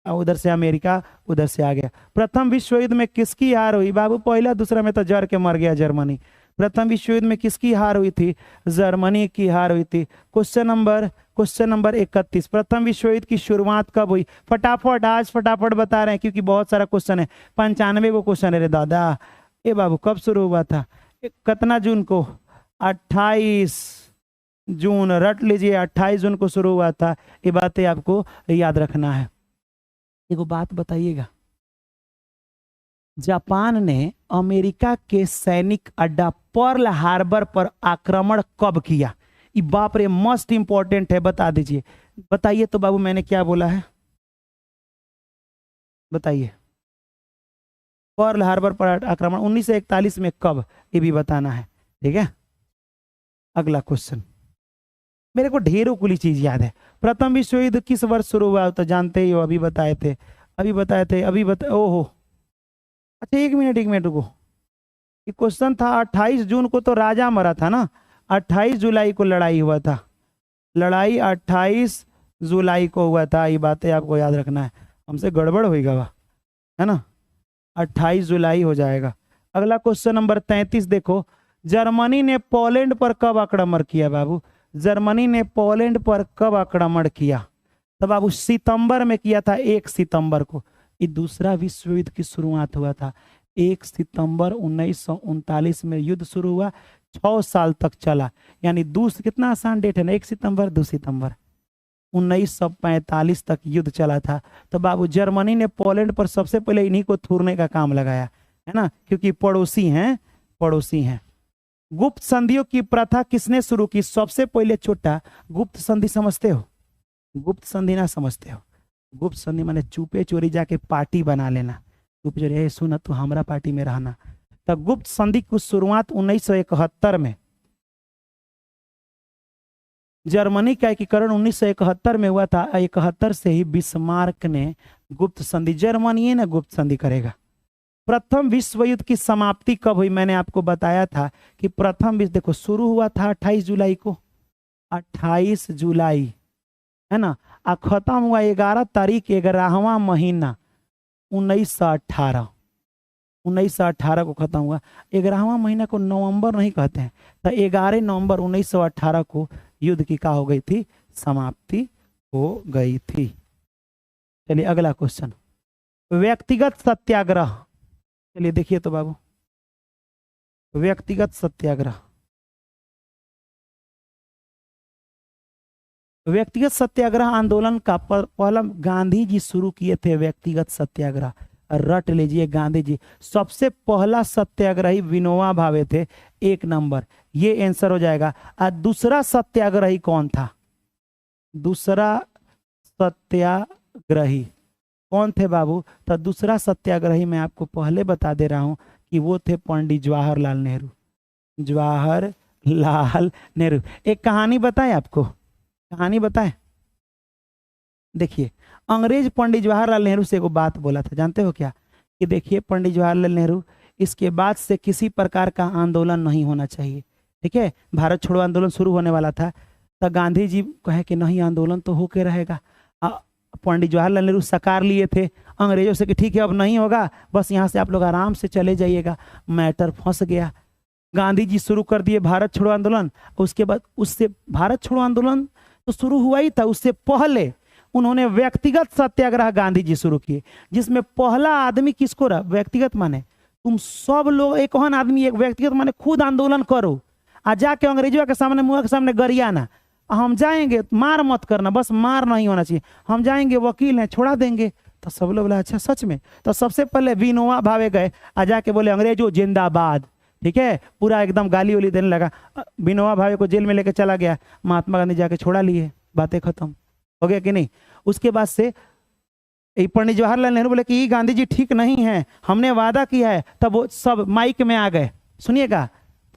उधर से अमेरिका, उधर से आ गया। प्रथम विश्व युद्ध में किसकी हार हुई बाबू? पहला दूसरा में तो जर के मर गया जर्मनी। प्रथम विश्व युद्ध में किसकी हार हुई थी? जर्मनी की हार हुई थी। क्वेश्चन नंबर 31, प्रथम विश्व युद्ध की शुरुआत कब हुई? फटाफट, आज फटाफट बता रहे हैं क्योंकि बहुत सारा क्वेश्चन है, 95 को क्वेश्चन है रे दादा। ए बाबू कब शुरू हुआ था? कितना जून को? 28 जून, रट लीजिए, 28 जून को शुरू हुआ था। ये बातें आपको याद रखना है। एगो बात बताइएगा, जापान ने अमेरिका के सैनिक अड्डा पर्ल हार्बर पर आक्रमण कब किया? ये बाप रे मोस्ट इंपॉर्टेंट है, बता दीजिए। बताइए तो बाबू, मैंने क्या बोला है बताइए। पर्ल हार्बर पर आक्रमण 1941 में कब, ये भी बताना है, ठीक है। अगला क्वेश्चन, मेरे को ढेरों कुली चीज याद है। प्रथम विश्व युद्ध किस वर्ष शुरू हुआ? तो जानते ही हो, अभी बताए थे। ओहो, अच्छा एक मिनट रुको। ये क्वेश्चन था 28 जून को तो राजा मरा था ना, 28 जुलाई को लड़ाई हुआ था। लड़ाई 28 जुलाई को हुआ था, ये बातें आपको याद रखना है। हमसे गड़बड़ होगा है ना, 28 जुलाई हो जाएगा। अगला क्वेश्चन नंबर 33 देखो, जर्मनी ने पोलैंड पर कब आक्रमण किया बाबू? जर्मनी ने पोलैंड पर कब आक्रमण किया? तो बाबू सितंबर में किया था, 1 सितंबर को। ये दूसरा विश्व युद्ध की शुरुआत हुआ था 1 सितंबर 1939 में। युद्ध शुरू हुआ, 6 साल तक चला, यानी कितना आसान डेट है ना, 1 सितंबर 2 सितंबर 1945 तक युद्ध चला था। तो बाबू जर्मनी ने पोलैंड पर सबसे पहले इन्हीं को थूरने का काम लगाया है ना, क्योंकि पड़ोसी हैं। गुप्त संधियों की प्रथा किसने शुरू की? सबसे पहले छोटा गुप्त संधि समझते हो? गुप्त संधि ना समझते हो? गुप्त संधि माने चुपे चोरी जाके पार्टी बना लेना। चुपे चोरी, सुन तू हमारा पार्टी में रहना। तो गुप्त संधि की शुरुआत 1971 में, जर्मनी का एकीकरण 1971 में हुआ था। 71 से ही बिस्मार्क ने गुप्त संधि, जर्मनी ने गुप्त संधि करेगा। प्रथम विश्व युद्ध की समाप्ति कब हुई? मैंने आपको बताया था कि प्रथम विश्व, देखो शुरू हुआ था 28 जुलाई को, 28 जुलाई है ना, और खत्म हुआ 11 तारीख 11वां महीना 1918। 1918 को खत्म हुआ। 11वां महीना को नवंबर नहीं कहते हैं, तो 11 नवंबर 1918 को युद्ध की क्या हो गई थी? समाप्ति हो गई थी। चलिए अगला क्वेश्चन, व्यक्तिगत सत्याग्रह। चलिए देखिए तो बाबू, व्यक्तिगत सत्याग्रह। व्यक्तिगत सत्याग्रह आंदोलन का पहला गांधी जी शुरू किए थे। व्यक्तिगत सत्याग्रह रट लीजिए, गांधी जी। सबसे पहला सत्याग्रही विनोबा भावे थे, 1 नंबर, ये आंसर हो जाएगा। और दूसरा सत्याग्रही कौन था? दूसरा सत्याग्रही कौन थे बाबू? तो दूसरा सत्याग्रही मैं आपको पहले बता दे रहा हूं कि वो थे पंडित जवाहरलाल नेहरू। जवाहरलाल नेहरू। एक कहानी बताएं आपको, कहानी बताएं। देखिए, अंग्रेज पंडित जवाहरलाल नेहरू से एगो बात बोला था, जानते हो क्या? कि देखिए पंडित जवाहरलाल नेहरू, इसके बाद से किसी प्रकार का आंदोलन नहीं होना चाहिए, ठीक है। भारत छोड़ो आंदोलन शुरू होने वाला था, तो गांधी जी कहे कि नहीं, आंदोलन तो होके रहेगा। पंडित जवाहरलाल नेहरू सकार लिए थे अंग्रेजों से कि ठीक है अब नहीं होगा, बस यहाँ से आप लोग आराम से चले जाइएगा। मैटर फंस गया। गांधी जी शुरू कर दिए भारत छोड़ो आंदोलन। उसके बाद उससे भारत छोड़ो आंदोलन तो शुरू हुआ ही था, उससे पहले उन्होंने व्यक्तिगत सत्याग्रह गांधी जी शुरू किए, जिसमें पहला आदमी किसको रहा? व्यक्तिगत माने तुम सब लोग एक आदमी, एक व्यक्तिगत माने खुद आंदोलन करो, आ जाके अंग्रेजों के सामने, मुंह के सामने गरियाना, हम जाएंगे, मार मत करना, बस मार नहीं होना चाहिए, हम जाएंगे, वकील हैं, छोड़ा देंगे। तो सब लोग बोले अच्छा सच में? तो सबसे पहले विनोबा भावे गए, आ जाके बोले अंग्रेजों जिंदाबाद, ठीक है, पूरा एकदम गाली उली देने लगा। विनोबा भावे को जेल में लेके चला गया, महात्मा गांधी जाके छोड़ा लिए, बातें खत्म हो गया कि नहीं। उसके बाद से पंडित जवाहरलाल नेहरू बोले कि गांधी जी ठीक नहीं है, हमने वादा किया है। तब वो सब माइक में आ गए, सुनिएगा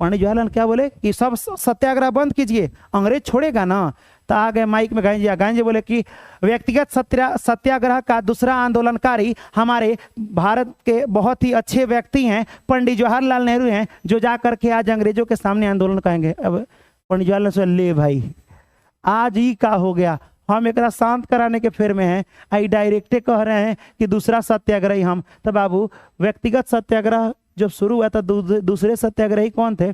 पंडित जवाहरलाल क्या बोले कि सब सत्याग्रह बंद कीजिए, अंग्रेज छोड़ेगा ना। तो आ गए माइक में गांधी जी बोले कि व्यक्तिगत सत्याग्रह का दूसरा आंदोलनकारी हमारे भारत के बहुत ही अच्छे व्यक्ति हैं, पंडित जवाहरलाल नेहरू हैं, जो जा करके आज अंग्रेजों के सामने आंदोलन करेंगे। अब पंडित जवाहरलाल ले भाई, आज ही का हो गया, हम एक शांत कराने के फेर में हैं, आई डायरेक्टे कह रहे हैं कि दूसरा सत्याग्रही हम। तो बाबू व्यक्तिगत सत्याग्रह जब शुरू हुआ तो दूसरे सत्याग्रही कौन थे?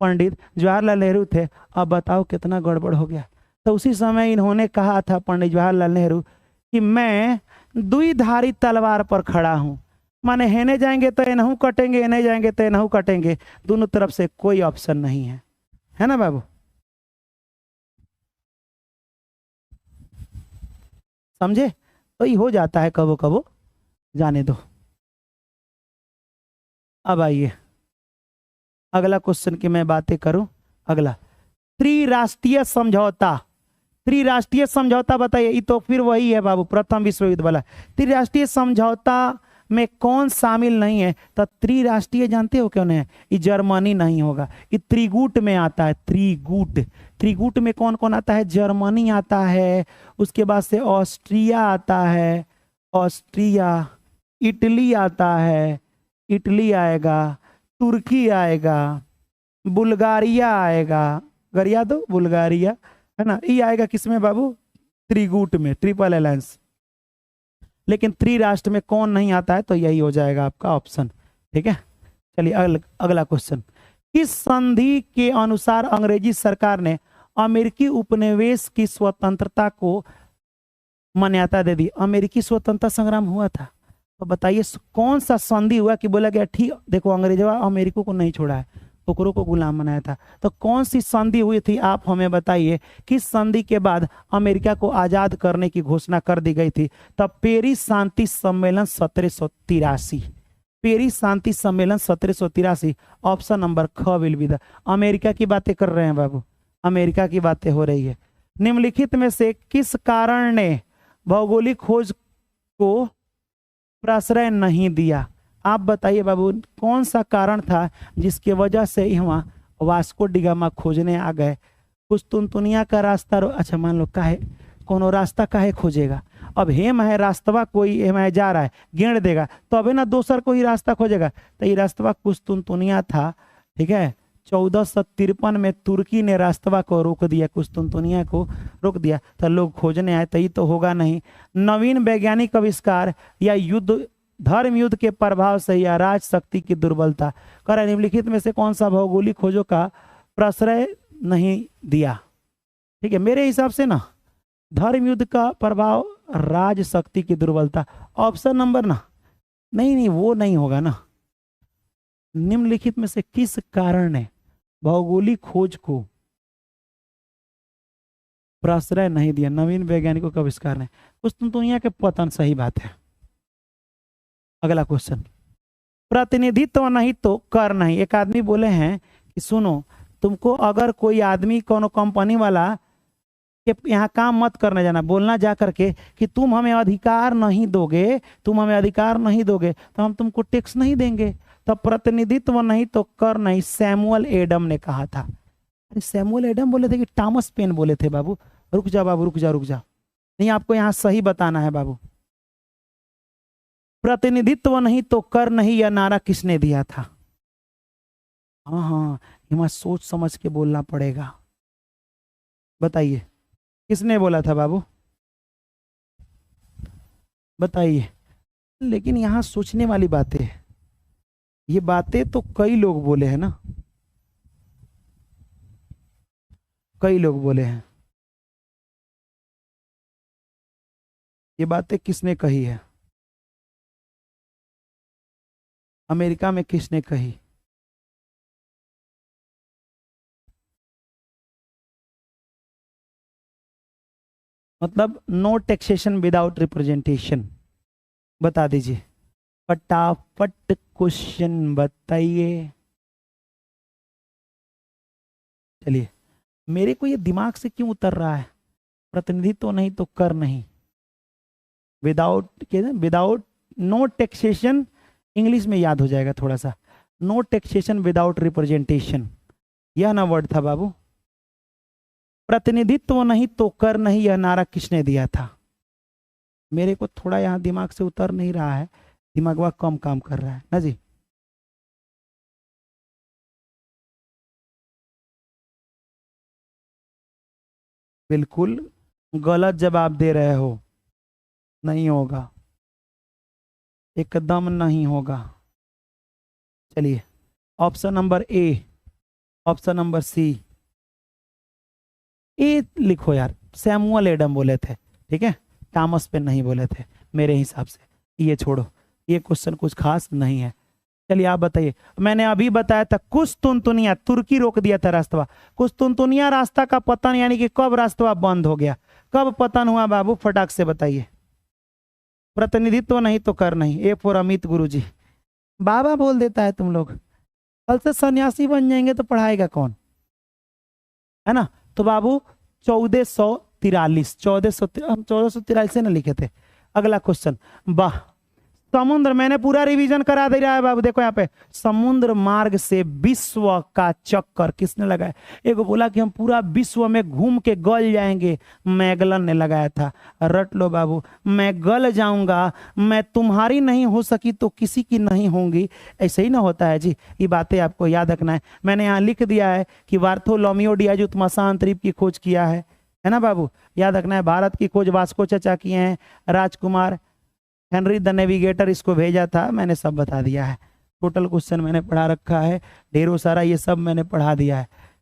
पंडित जवाहरलाल नेहरू थे। अब बताओ कितना गड़बड़ हो गया। तो उसी समय इन्होंने कहा था, पंडित जवाहरलाल नेहरू, कि मैं द्विधारी तलवार पर खड़ा हूं, माने हेने जाएंगे तो एनहू कटेंगे, एने जाएंगे तो एनहू कटेंगे, दोनों तरफ से कोई ऑप्शन नहीं है ना बाबू? समझे? तो ये हो जाता है कबो कबो, जाने दो। अब आइए अगला क्वेश्चन की मैं बातें करूं। अगला त्रिराष्ट्रीय समझौता। त्रिराष्ट्रीय समझौता बताइए, ये तो फिर वही है बाबू, प्रथम विश्व युद्ध वाला। त्रिराष्ट्रीय समझौता में कौन शामिल नहीं है? तो त्रिराष्ट्रीय जानते हो क्यों नहीं है? ये जर्मनी नहीं होगा, ये त्रिगुट में आता है। त्रिगुट, त्रिगुट में कौन कौन आता है? जर्मनी आता है, उसके बाद से ऑस्ट्रिया आता है, ऑस्ट्रिया, इटली आता है, इटली आएगा, तुर्की आएगा, बुल्गारिया आएगा, गरिया दो बुल्गारिया, है ना? ये आएगा किसमें बाबू? त्रिगुट में, ट्रिपल अलायंस। लेकिन त्रिराष्ट्र में कौन नहीं आता है? तो यही हो जाएगा आपका ऑप्शन। ठीक है, चलिए अगला क्वेश्चन। किस संधि के अनुसार अंग्रेजी सरकार ने अमेरिकी उपनिवेश की स्वतंत्रता को मान्यता दे दी? अमेरिकी स्वतंत्रता संग्राम हुआ था, तो बताइए कौन सा संधि हुआ कि बोला गया ठीक देखो अंग्रेजवा अमेरिका को नहीं छोड़ा है, ओकरों को गुलाम बनाया था? तो कौन सी संधि हुई थी आप हमें बताइए। किस संधि के बाद अमेरिका को आजाद करने की घोषणा कर दी गई थी? तब पेरिस शांति सम्मेलन 1783। पेरिस शांति सम्मेलन 1783। ऑप्शन नंबर ख विल बी द। अमेरिका की बातें कर रहे हैं बाबू, अमेरिका की बातें हो रही है। निम्नलिखित में से किस कारण ने भौगोलिक खोज को प्रश्रय नहीं दिया? आप बताइए बाबू, कौन सा कारण था जिसकी वजह से यहाँ वास्को डिगामा खोजने आ गए? कुस्तुनतुनिया का रास्ता अच्छा मान लो काहे कोनो रास्ता काहे खोजेगा? अब हेम है रास्तवा, कोई हेम है जा रहा है, गेड़ देगा तो अबे ना दोसर कोई रास्ता खोजेगा। तो ये रास्तवा कुस्तुनतुनिया था, ठीक है। 1453 में तुर्की ने रास्तवा को रोक दिया, कुस्तुनतुनिया को रोक दिया, तो लोग खोजने आए। तो ये तो होगा नहीं। नवीन वैज्ञानिक आविष्कार या युद्ध, धर्म युद्ध के प्रभाव से या राज शक्ति की दुर्बलता? कर निम्नलिखित में से कौन सा भौगोलिक खोजों का प्रश्रय नहीं दिया? ठीक है, मेरे हिसाब से ना धर्म युद्ध का प्रभाव, राज शक्ति की दुर्बलता, ऑप्शन नंबर ना नहीं वो नहीं होगा ना। निम्नलिखित में से किस कारण ने भौगोलिक खोज को प्रश्रय नहीं दिया? नवीन वैज्ञानिकों का आविष्कार ने, कुस्तुनतुनिया के पतन, सही बात है। अगला क्वेश्चन, प्रतिनिधित्व नहीं तो कर नहीं। एक आदमी बोले हैं कि सुनो, तुमको अगर कोई आदमी कोनो कंपनी वाला कि यहाँ काम मत करने जाना, बोलना जा करके कि तुम हमें अधिकार नहीं दोगे, तुम हमें अधिकार नहीं दोगे तो हम तुमको टैक्स नहीं देंगे। तो प्रतिनिधित्व नहीं तो कर नहीं, सैमुअल एडम ने कहा था। अरे सैमुअल एडम बोले थे कि थॉमस पेन बोले थे? बाबू रुक जा, बाबू रुक जा रुक जा, नहीं आपको यहाँ सही बताना है बाबू। प्रतिनिधित्व नहीं तो कर नहीं, यह नारा किसने दिया था? हाँ, यहाँ सोच समझ के बोलना पड़ेगा। बताइए किसने बोला था बाबू, बताइए। लेकिन यहाँ सोचने वाली बातें है, ये बातें तो कई लोग बोले हैं ना, कई लोग बोले हैं। ये बातें किसने कही है? अमेरिका में किसने कही? मतलब नो टैक्सेशन विदाउट रिप्रेजेंटेशन। बता दीजिए फटाफट, क्वेश्चन बताइए। चलिए, मेरे को ये दिमाग से क्यों उतर रहा है? प्रतिनिधित्व नहीं तो कर नहीं, without, without, no taxation, English में याद हो जाएगा थोड़ा सा। नो टैक्सेशन विदाउट रिप्रेजेंटेशन, यह ना वर्ड था बाबू। प्रतिनिधित्व नहीं तो कर नहीं, यह नारा किसने दिया था? मेरे को थोड़ा यहाँ दिमाग से उतर नहीं रहा है, दिमागवा कम काम कर रहा है ना जी। बिल्कुल गलत जवाब दे रहे हो। नहीं होगा, एकदम नहीं होगा। चलिए, option number A, option number C. A लिखो यार, सैमुअल एडम बोले थे, ठीक है, थॉमस पेन नहीं बोले थे मेरे हिसाब से। ये छोड़ो, ये क्वेश्चन कुछ खास नहीं है। चलिए आप बताइए, मैंने अभी बताया था कुस्तुनतुनिया, तुर्की रोक दिया था रास्ता। कुस्तुनतुनिया रास्ता का पतन यानी कि कब रास्ता बंद हो गया, कब पतन हुआ बाबू, फटाक से बताइए। प्रतिनिधित्व नहीं तो कर नहीं, ए फॉर अमित गुरुजी। बाबा बोल देता है तुम लोग, कल से सन्यासी बन जाएंगे तो पढ़ाएगा कौन, है ना। तो बाबू 1443, 1443 से ना लिखे थे। अगला क्वेश्चन, वाह, समुद्र, मैंने पूरा रिवीजन करा दे रहा है बाबू। देखो यहाँ पे, समुद्र मार्ग से विश्व का चक्कर किसने लगाया। एक बोला कि हम पूरा विश्व में घूम के गल जाएंगे, मैगलन ने लगाया था। रट लो बाबू, मैं गल जाऊंगा, मैं तुम्हारी नहीं हो सकी तो किसी की नहीं होंगी, ऐसे ही ना होता है जी। ये बातें आपको याद रखना है। मैंने यहाँ लिख दिया है कि बार्थोलोमियो डियाज उत्तमाशांत द्वीप की खोज किया है ना बाबू, याद रखना है। भारत की खोज वास्को चचा किए हैं, राजकुमार हेनरी द नेविगेटर इसको भेजा था, मैंने सब बता दिया है। टोटल क्वेश्चन मैंने पढ़ा रखा है, ढेरों सारा, ये सब मैंने पढ़ा दिया है।